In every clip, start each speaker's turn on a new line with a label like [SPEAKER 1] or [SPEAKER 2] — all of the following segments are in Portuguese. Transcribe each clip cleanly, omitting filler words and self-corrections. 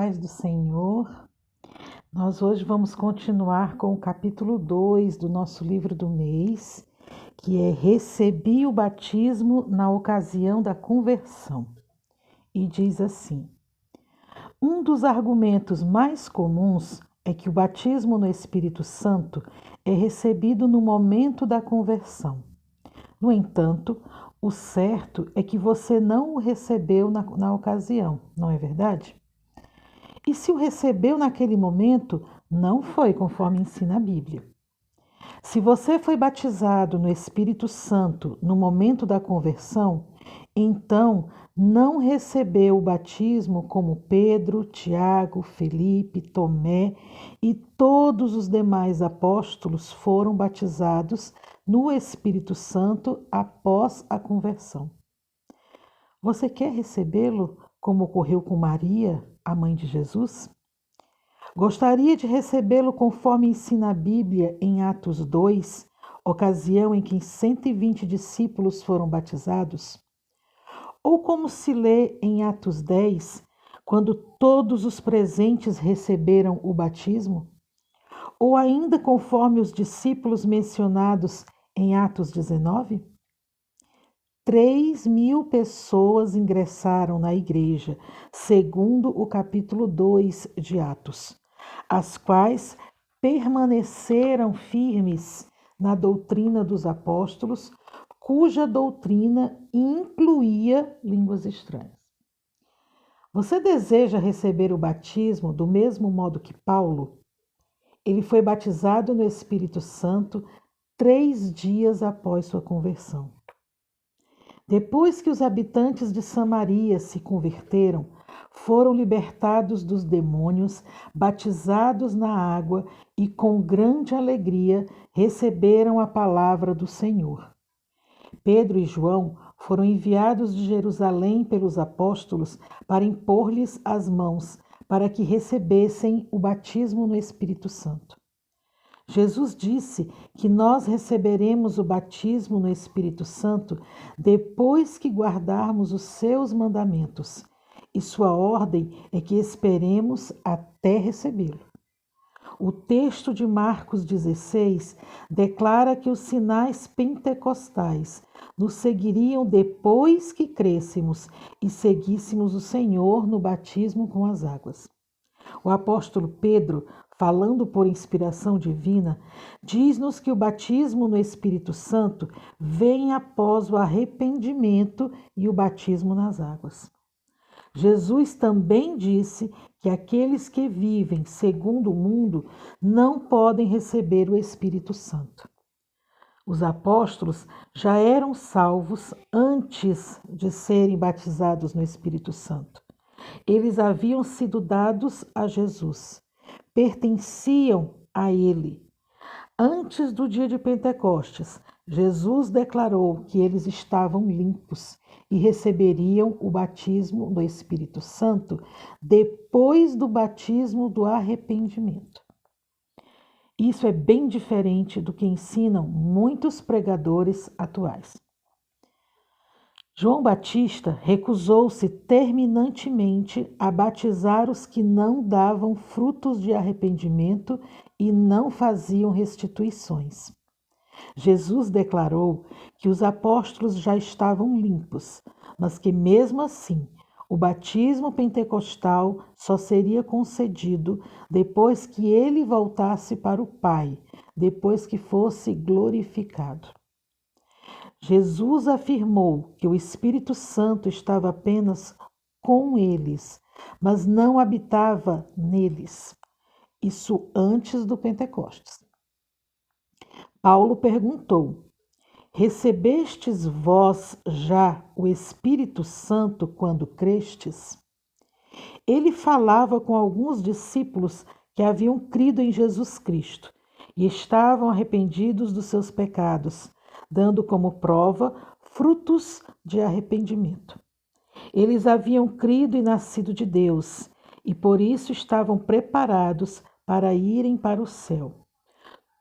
[SPEAKER 1] paz do Senhor. Nós hoje vamos continuar com o capítulo 2 do nosso livro do mês, que é Recebi o batismo na ocasião da conversão. E diz assim: um dos argumentos mais comuns é que o batismo no Espírito Santo é recebido no momento da conversão. No entanto, o certo é que você não o recebeu na ocasião, não é verdade? E se o recebeu naquele momento, não foi conforme ensina a Bíblia. Se você foi batizado no Espírito Santo no momento da conversão, então não recebeu o batismo como Pedro, Tiago, Felipe, Tomé e todos os demais apóstolos foram batizados no Espírito Santo após a conversão. Você quer recebê-lo como ocorreu com Maria, a mãe de Jesus? Gostaria de recebê-lo conforme ensina a Bíblia em Atos 2, ocasião em que 120 discípulos foram batizados? Ou como se lê em Atos 10, quando todos os presentes receberam o batismo? Ou ainda conforme os discípulos mencionados em Atos 19? 3.000 pessoas ingressaram na igreja, segundo o capítulo 2 de Atos, as quais permaneceram firmes na doutrina dos apóstolos, cuja doutrina incluía línguas estranhas. Você deseja receber o batismo do mesmo modo que Paulo? Ele foi batizado no Espírito Santo 3 dias após sua conversão. Depois que os habitantes de Samaria se converteram, foram libertados dos demônios, batizados na água e com grande alegria receberam a palavra do Senhor. Pedro e João foram enviados de Jerusalém pelos apóstolos para impor-lhes as mãos, para que recebessem o batismo no Espírito Santo. Jesus disse que nós receberemos o batismo no Espírito Santo depois que guardarmos os seus mandamentos, e sua ordem é que esperemos até recebê-lo. O texto de Marcos 16 declara que os sinais pentecostais nos seguiriam depois que crescêssemos e seguíssemos o Senhor no batismo com as águas. O apóstolo Pedro, falando por inspiração divina, diz-nos que o batismo no Espírito Santo vem após o arrependimento e o batismo nas águas. Jesus também disse que aqueles que vivem segundo o mundo não podem receber o Espírito Santo. Os apóstolos já eram salvos antes de serem batizados no Espírito Santo. Eles haviam sido dados a Jesus, pertenciam a Ele. Antes do dia de Pentecostes, Jesus declarou que eles estavam limpos e receberiam o batismo do Espírito Santo depois do batismo do arrependimento. Isso é bem diferente do que ensinam muitos pregadores atuais. João Batista recusou-se terminantemente a batizar os que não davam frutos de arrependimento e não faziam restituições. Jesus declarou que os apóstolos já estavam limpos, mas que mesmo assim o batismo pentecostal só seria concedido depois que ele voltasse para o Pai, depois que fosse glorificado. Jesus afirmou que o Espírito Santo estava apenas com eles, mas não habitava neles. Isso antes do Pentecostes. Paulo perguntou: recebestes vós já o Espírito Santo quando crestes? Ele falava com alguns discípulos que haviam crido em Jesus Cristo e estavam arrependidos dos seus pecados, dando como prova frutos de arrependimento. Eles haviam crido e nascido de Deus, e por isso estavam preparados para irem para o céu.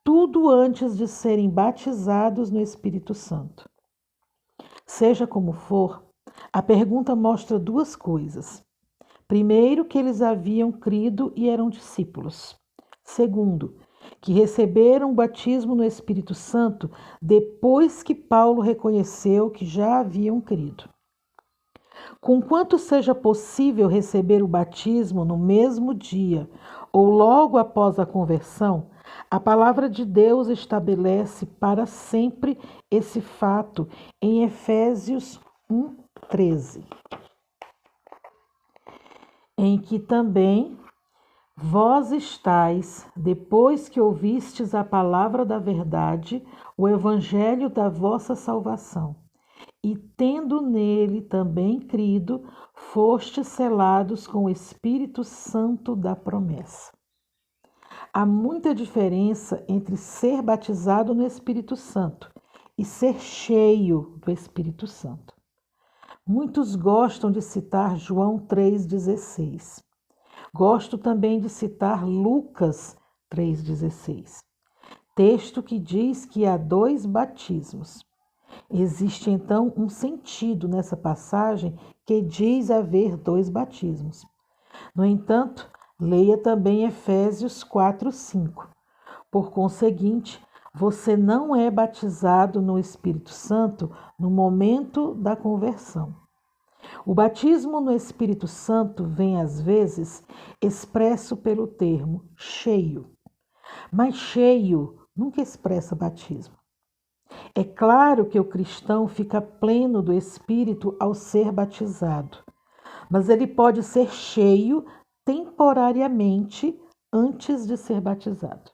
[SPEAKER 1] Tudo antes de serem batizados no Espírito Santo. Seja como for, a pergunta mostra duas coisas. Primeiro, que eles haviam crido e eram discípulos. Segundo, que receberam o batismo no Espírito Santo depois que Paulo reconheceu que já haviam crido. Conquanto seja possível receber o batismo no mesmo dia ou logo após a conversão, a palavra de Deus estabelece para sempre esse fato em Efésios 1:13, em que também vós estáis, depois que ouvistes a palavra da verdade, o evangelho da vossa salvação, e tendo nele também crido, fostes selados com o Espírito Santo da promessa. Há muita diferença entre ser batizado no Espírito Santo e ser cheio do Espírito Santo. Muitos gostam de citar João 3,16. Gosto também de citar Lucas 3,16, texto que diz que há 2 batismos. Existe então um sentido nessa passagem que diz haver 2 batismos. No entanto, leia também Efésios 4:5. Por conseguinte, você não é batizado no Espírito Santo no momento da conversão. O batismo no Espírito Santo vem, às vezes, expresso pelo termo cheio. Mas cheio nunca expressa batismo. É claro que o cristão fica pleno do Espírito ao ser batizado, mas ele pode ser cheio temporariamente antes de ser batizado.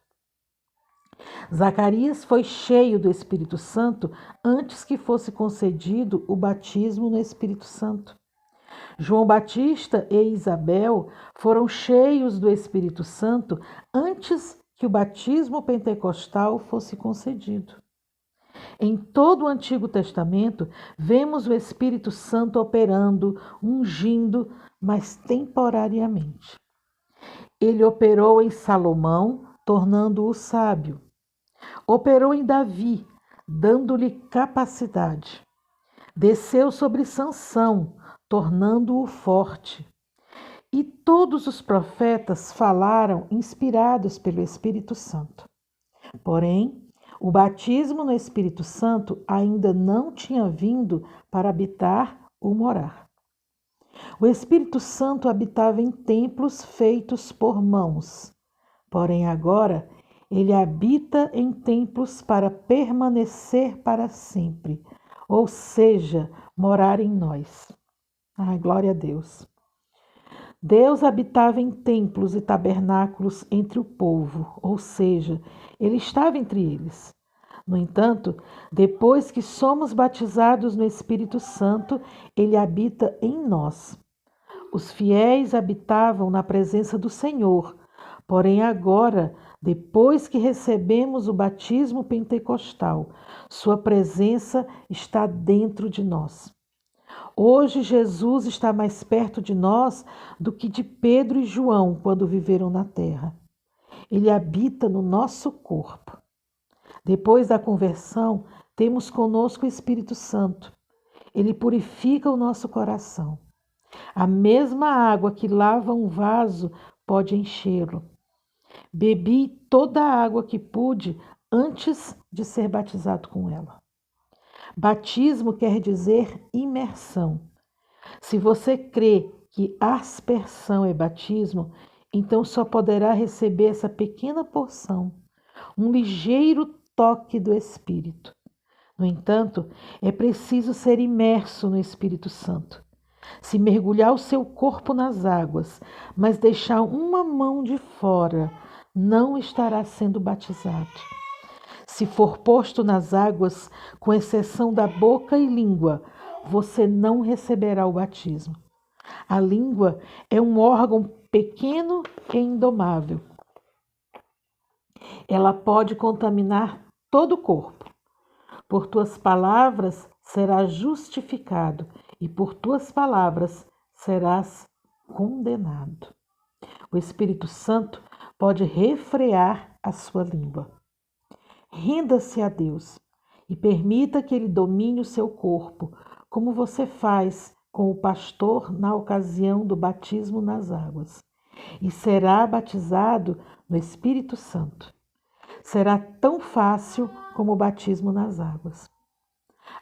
[SPEAKER 1] Zacarias foi cheio do Espírito Santo antes que fosse concedido o batismo no Espírito Santo. João Batista e Isabel foram cheios do Espírito Santo antes que o batismo pentecostal fosse concedido. Em todo o Antigo Testamento, vemos o Espírito Santo operando, ungindo, mas temporariamente. Ele operou em Salomão, tornando-o sábio. Operou em Davi, dando-lhe capacidade. Desceu sobre Sansão, tornando-o forte. E todos os profetas falaram inspirados pelo Espírito Santo. Porém, o batismo no Espírito Santo ainda não tinha vindo para habitar ou morar. O Espírito Santo habitava em templos feitos por mãos, porém agora ele habita em templos para permanecer para sempre, ou seja, morar em nós. Ai, glória a Deus. Deus habitava em templos e tabernáculos entre o povo, ou seja, ele estava entre eles. No entanto, depois que somos batizados no Espírito Santo, ele habita em nós. Os fiéis habitavam na presença do Senhor, porém agora, depois que recebemos o batismo pentecostal, sua presença está dentro de nós. Hoje, Jesus está mais perto de nós do que de Pedro e João quando viveram na terra. Ele habita no nosso corpo. Depois da conversão, temos conosco o Espírito Santo. Ele purifica o nosso coração. A mesma água que lava um vaso pode enchê-lo. Bebi toda a água que pude antes de ser batizado com ela. Batismo quer dizer imersão. Se você crê que aspersão é batismo, então só poderá receber essa pequena porção, um ligeiro toque do Espírito. No entanto, é preciso ser imerso no Espírito Santo. Se mergulhar o seu corpo nas águas, mas deixar uma mão de fora, não estará sendo batizado. Se for posto nas águas, com exceção da boca e língua, você não receberá o batismo. A língua é um órgão pequeno e indomável. Ela pode contaminar todo o corpo. Por tuas palavras serás justificado e por tuas palavras serás condenado. O Espírito Santo pode refrear a sua língua. Renda-se a Deus e permita que Ele domine o seu corpo, como você faz com o pastor na ocasião do batismo nas águas, e será batizado no Espírito Santo. Será tão fácil como o batismo nas águas.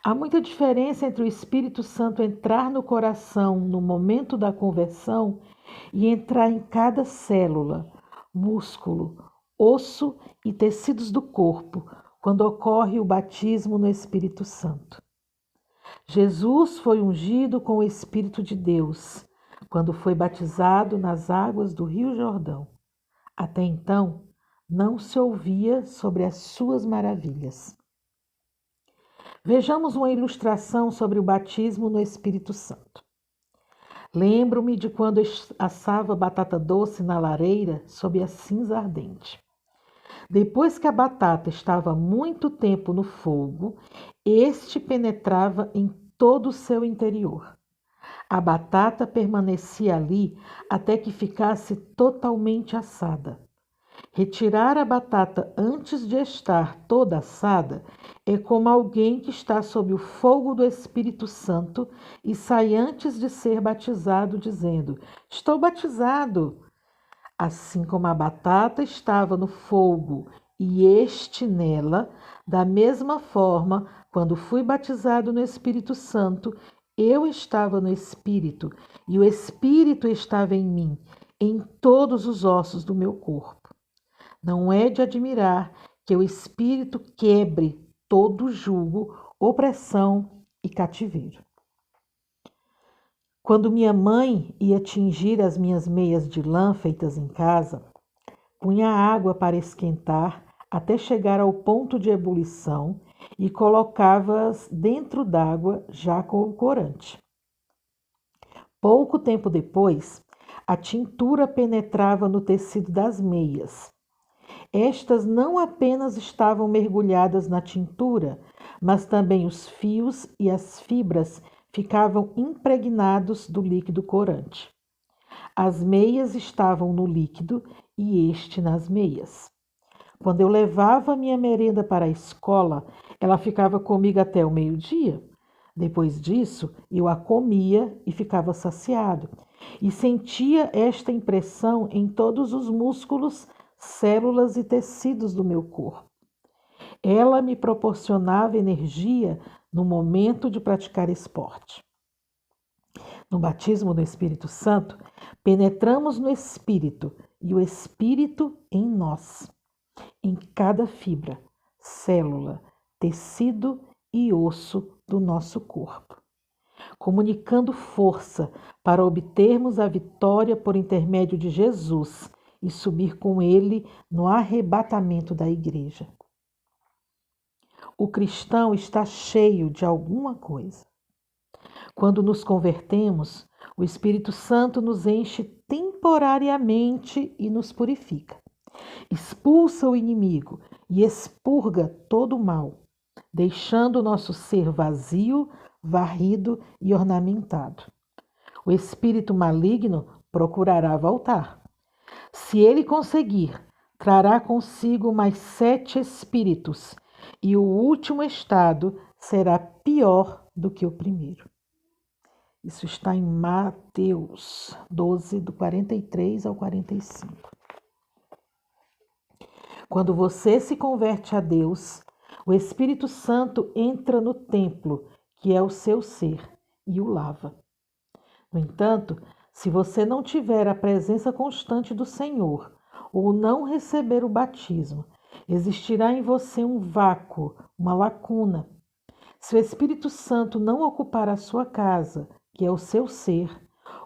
[SPEAKER 1] Há muita diferença entre o Espírito Santo entrar no coração no momento da conversão e entrar em cada célula, músculo, osso e tecidos do corpo, quando ocorre o batismo no Espírito Santo. Jesus foi ungido com o Espírito de Deus quando foi batizado nas águas do Rio Jordão. Até então, não se ouvia sobre as suas maravilhas. Vejamos uma ilustração sobre o batismo no Espírito Santo. Lembro-me de quando assava batata doce na lareira sob a cinza ardente. Depois que a batata estava muito tempo no fogo, este penetrava em todo o seu interior. A batata permanecia ali até que ficasse totalmente assada. Retirar a batata antes de estar toda assada é como alguém que está sob o fogo do Espírito Santo e sai antes de ser batizado, dizendo: "Estou batizado." Assim como a batata estava no fogo e este nela, da mesma forma, quando fui batizado no Espírito Santo, eu estava no Espírito e o Espírito estava em mim, em todos os ossos do meu corpo. Não é de admirar que o Espírito quebre todo jugo, opressão e cativeiro. Quando minha mãe ia tingir as minhas meias de lã feitas em casa, punha água para esquentar até chegar ao ponto de ebulição e colocava-as dentro d'água já com o corante. Pouco tempo depois, a tintura penetrava no tecido das meias. Estas não apenas estavam mergulhadas na tintura, mas também os fios e as fibras ficavam impregnados do líquido corante. As meias estavam no líquido e este nas meias. Quando eu levava minha merenda para a escola, ela ficava comigo até o meio-dia. Depois disso, eu a comia e ficava saciado, e sentia esta impressão em todos os músculos, células e tecidos do meu corpo. Ela me proporcionava energia no momento de praticar esporte. No batismo no Espírito Santo, penetramos no Espírito e o Espírito em nós, em cada fibra, célula, tecido e osso do nosso corpo, comunicando força para obtermos a vitória por intermédio de Jesus e subir com ele no arrebatamento da igreja. O cristão está cheio de alguma coisa. Quando nos convertemos, o Espírito Santo nos enche temporariamente e nos purifica. Expulsa o inimigo e expurga todo o mal, deixando o nosso ser vazio, varrido e ornamentado. O espírito maligno procurará voltar. Se ele conseguir, trará consigo mais 7 espíritos, e o último estado será pior do que o primeiro. Isso está em Mateus 12, do 43 ao 45. Quando você se converte a Deus, o Espírito Santo entra no templo, que é o seu ser, e o lava. No entanto, se você não tiver a presença constante do Senhor, ou não receber o batismo, existirá em você um vácuo, uma lacuna. Se o Espírito Santo não ocupar a sua casa, que é o seu ser,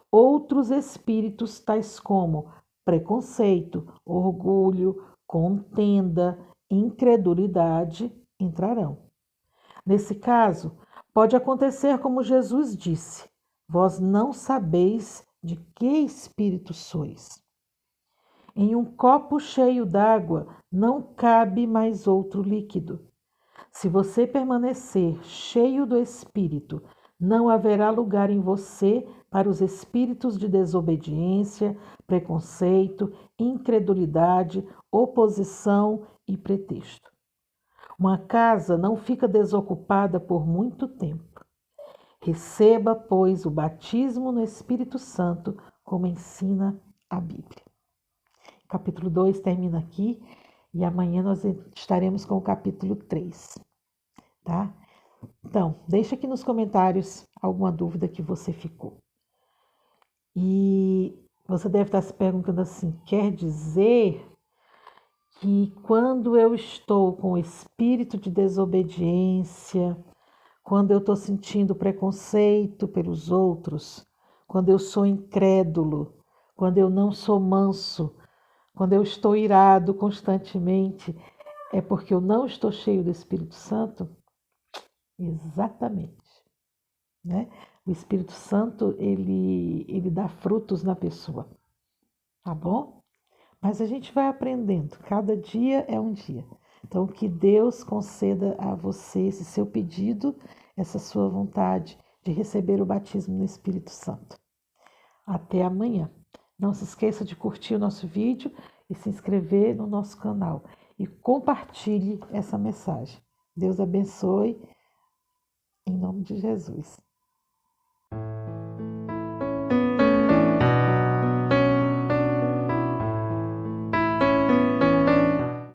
[SPEAKER 1] outros espíritos, tais como preconceito, orgulho, contenda, incredulidade, entrarão. Nesse caso, pode acontecer como Jesus disse: vós não sabeis de que espírito sois. Em um copo cheio d'água não cabe mais outro líquido. Se você permanecer cheio do Espírito, não haverá lugar em você para os espíritos de desobediência, preconceito, incredulidade, oposição e pretexto. Uma casa não fica desocupada por muito tempo. Receba, pois, o batismo no Espírito Santo, como ensina a Bíblia. O capítulo 2 termina aqui e amanhã nós estaremos com o capítulo 3, tá? Então, deixa aqui nos comentários alguma dúvida que você ficou. E você deve estar se perguntando assim: quer dizer que quando eu estou com o espírito de desobediência, quando eu estou sentindo preconceito pelos outros, quando eu sou incrédulo, quando eu não sou manso, quando eu estou irado constantemente, é porque eu não estou cheio do Espírito Santo? Exatamente, né? O Espírito Santo, ele dá frutos na pessoa, tá bom? Mas a gente vai aprendendo, cada dia é um dia. Então, que Deus conceda a você esse seu pedido, essa sua vontade de receber o batismo no Espírito Santo. Até amanhã. Não se esqueça de curtir o nosso vídeo e se inscrever no nosso canal. E compartilhe essa mensagem. Deus abençoe, em nome de Jesus.